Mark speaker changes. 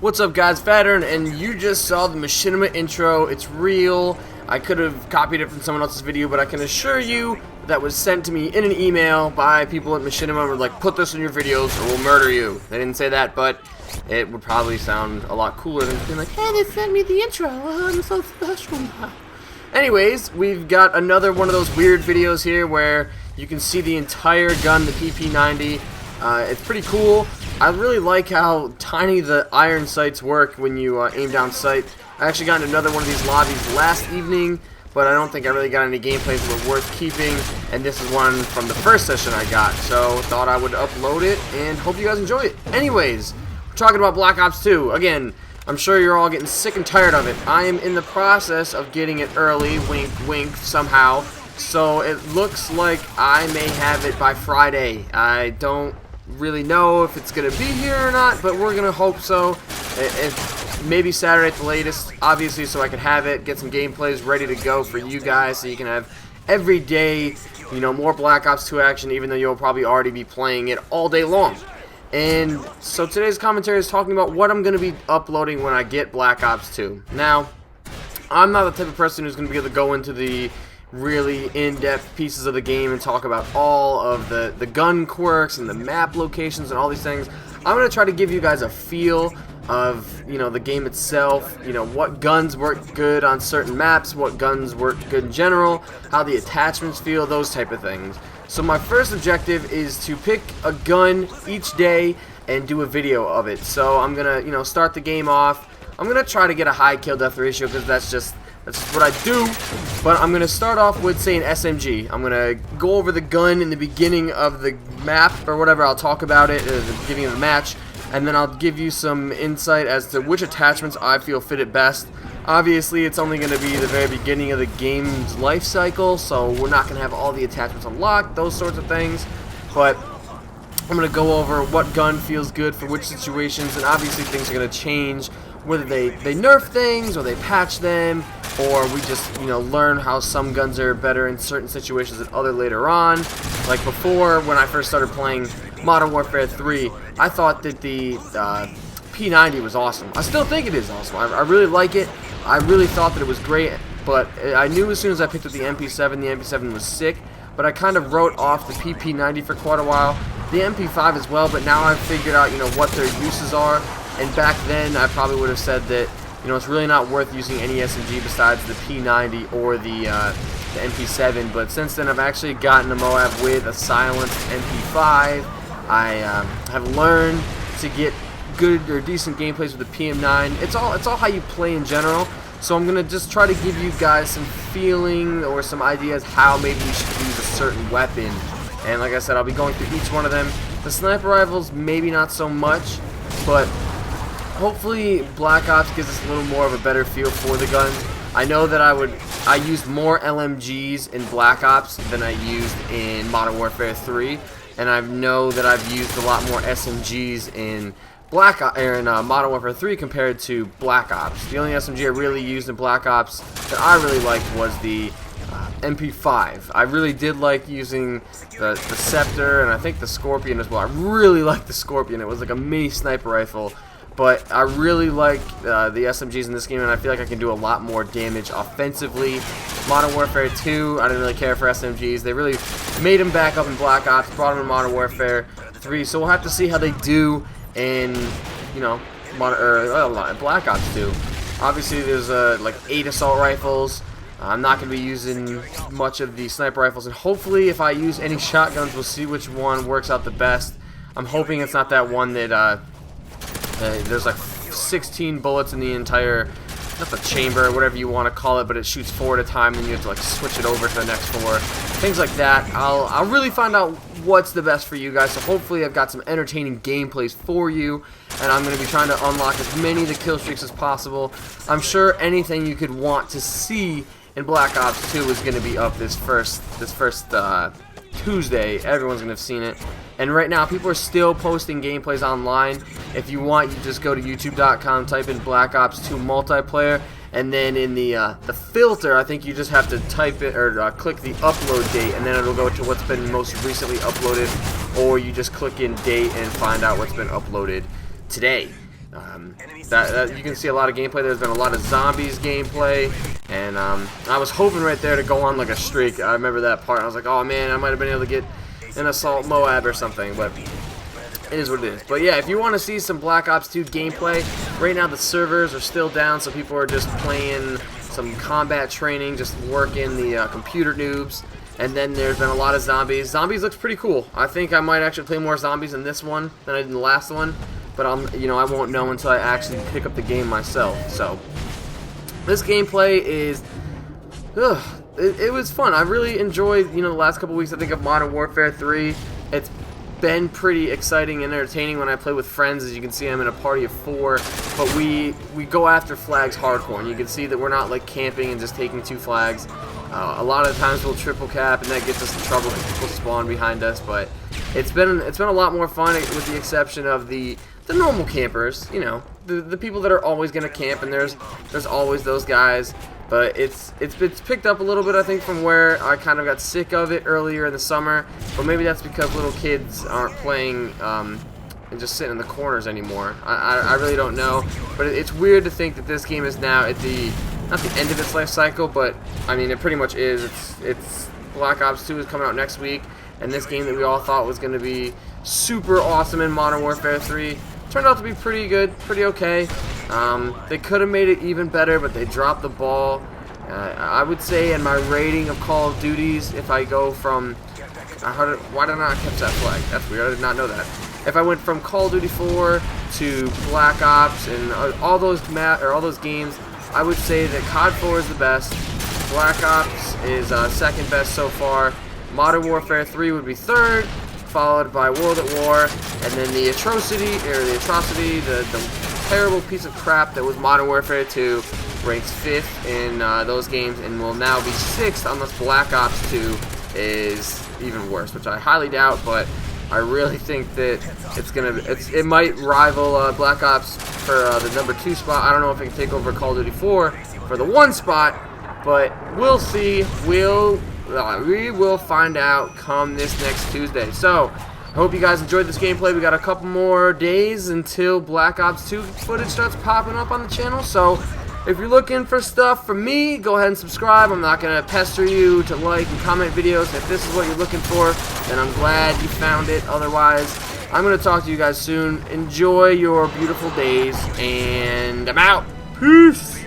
Speaker 1: What's up guys, Fattern, and you just saw the Machinima intro. It's real. I could have copied it from someone else's video, but I can assure you that was sent to me in an email by people at Machinima. Were like, put this in your videos or we'll murder you. They didn't say that, but it would probably sound a lot cooler than being like, hey, they sent me the intro. I'm so special. Anyways, we've got another one of those weird videos here where you can see the entire gun, the PP90. It's pretty cool. I really like how tiny the iron sights work when you aim down sight. I actually got into another one of these lobbies last evening, but I don't think I really got any gameplays that were worth keeping, and this is one from the first session I got, so thought I would upload it, and hope you guys enjoy it. Anyways, we're talking about Black Ops 2. Again, I'm sure you're all getting sick and tired of it. I am in the process of getting it early, wink wink, somehow, so it looks like I may have it by Friday. I don't really know if it's gonna be here or not, but we're gonna hope so. Maybe Saturday at the latest, obviously, so I can have it, get some gameplays ready to go for you guys, so you can have every day, you know, more Black Ops 2 action, even though you'll probably already be playing it all day long. And so today's commentary is talking about what I'm gonna be uploading when I get Black Ops 2. Now, I'm not the type of person who's gonna be able to go into the really in-depth pieces of the game and talk about all of the gun quirks and the map locations and all these things. I'm going to try to give you guys a feel of, you know, the game itself, you know, what guns work good on certain maps, what guns work good in general, how the attachments feel, those type of things. So my first objective is to pick a gun each day and do a video of it. So I'm going to, you know, start the game off. I'm going to try to get a high kill death ratio because that's just what I do, but I'm going to start off with, say, an SMG. I'm going to go over the gun in the beginning of the map, or whatever. I'll talk about it at the beginning of the match, and then I'll give you some insight as to which attachments I feel fit it best. Obviously, it's only going to be the very beginning of the game's life cycle, so we're not going to have all the attachments unlocked, those sorts of things, but I'm going to go over what gun feels good for which situations, and obviously things are going to change, whether they nerf things, or they patch them, or we just, you know, learn how some guns are better in certain situations than other later on. Like before, when I first started playing Modern Warfare 3, I thought that the P90 was awesome. I still think it is awesome. I really like it. I really thought that it was great, but I knew as soon as I picked up the MP7 was sick, but I kind of wrote off the PP90 for quite a while. The MP5 as well, but now I've figured out, you know, what their uses are, and back then I probably would have said that, you know, it's really not worth using any SMG besides the P90 or the MP7, but since then I've actually gotten a Moab with a silenced MP5. I have learned to get good or decent gameplays with the PM9. It's all how you play in general, so I'm going to just try to give you guys some feeling or some ideas how maybe you should use a certain weapon. And like I said, I'll be going through each one of them. The sniper rifles, maybe not so much, but hopefully Black Ops gives us a little more of a better feel for the guns. I know that I used more LMGs in Black Ops than I used in Modern Warfare 3, and I know that I've used a lot more SMGs in Modern Warfare 3 compared to Black Ops. The only SMG I really used in Black Ops that I really liked was the MP5. I really did like using the Scepter and I think the Scorpion as well. I really liked the Scorpion. It was like a mini sniper rifle. But I really like the SMGs in this game, and I feel like I can do a lot more damage offensively. Modern Warfare 2, I didn't really care for SMGs. They really made them back up in Black Ops, brought them in Modern Warfare 3. So we'll have to see how they do in, you know, Black Ops 2. Obviously, there's like 8 assault rifles. I'm not going to be using much of the sniper rifles, and hopefully, if I use any shotguns, we'll see which one works out the best. I'm hoping it's not that one that there's like 16 bullets in the entire, not the chamber, whatever you want to call it, but it shoots 4 at a time, and you have to like switch it over to the next 4. Things like that. I'll really find out what's the best for you guys, so hopefully I've got some entertaining gameplays for you, and I'm going to be trying to unlock as many of the kill streaks as possible. I'm sure anything you could want to see in Black Ops 2 is going to be up this first Tuesday. Everyone's going to have seen it. And right now, people are still posting gameplays online. If you want, you just go to youtube.com, type in Black Ops 2 multiplayer, and then in the filter, I think you just have to type it or click the upload date, and then it'll go to what's been most recently uploaded, or you just click in date and find out what's been uploaded today. that you can see a lot of gameplay. There's been a lot of zombies gameplay, and I was hoping right there to go on like a streak. I remember that part. I was like, oh man, I might have been able to get an Assault Moab or something, but it is what it is. But yeah, if you want to see some Black Ops 2 gameplay, right now the servers are still down, so people are just playing some combat training, just working the computer noobs. And then there's been a lot of zombies. Zombies looks pretty cool. I think I might actually play more zombies in this one than I did in the last one, but I won't know until I actually pick up the game myself. So this gameplay is, it was fun. I really enjoyed, the last couple weeks. I think of Modern Warfare 3. It's been pretty exciting and entertaining when I play with friends. As you can see, I'm in a party of 4, but we go after flags hardcore, and you can see that we're not like camping and just taking 2 flags. A lot of the times we'll triple cap, and that gets us in trouble because people spawn behind us. But it's been a lot more fun, with the exception of the normal campers. The people that are always gonna camp, and there's always those guys. But it's picked up a little bit, I think, from where I kind of got sick of it earlier in the summer. But maybe that's because little kids aren't playing and just sitting in the corners anymore. I really don't know. But it's weird to think that this game is now at not the end of its life cycle, but I mean it pretty much is. It's Black Ops 2 is coming out next week, and this game that we all thought was going to be super awesome in Modern Warfare 3 turned out to be pretty good, pretty okay. They could have made it even better, but they dropped the ball. I would say in my rating of Call of Duties, if I go from why did I not catch that flag? That's weird. I did not know that. If I went from Call of Duty 4 to Black Ops and all those games, I would say that COD 4 is the best. Black Ops is second best so far. Modern Warfare 3 would be third, followed by World at War, and then the atrocity, the terrible piece of crap that was Modern Warfare 2 ranks 5th in those games, and will now be 6th unless Black Ops 2 is even worse, which I highly doubt. But I really think that it might rival Black Ops for the number 2 spot. I don't know if it can take over Call of Duty 4 for the 1 spot, but we'll see. We will find out come this next Tuesday. So I hope you guys enjoyed this gameplay. We got a couple more days until Black Ops 2 footage starts popping up on the channel. So if you're looking for stuff from me, go ahead and subscribe. I'm not going to pester you to like and comment videos. If this is what you're looking for, then I'm glad you found it. Otherwise, I'm going to talk to you guys soon. Enjoy your beautiful days, and I'm out. Peace!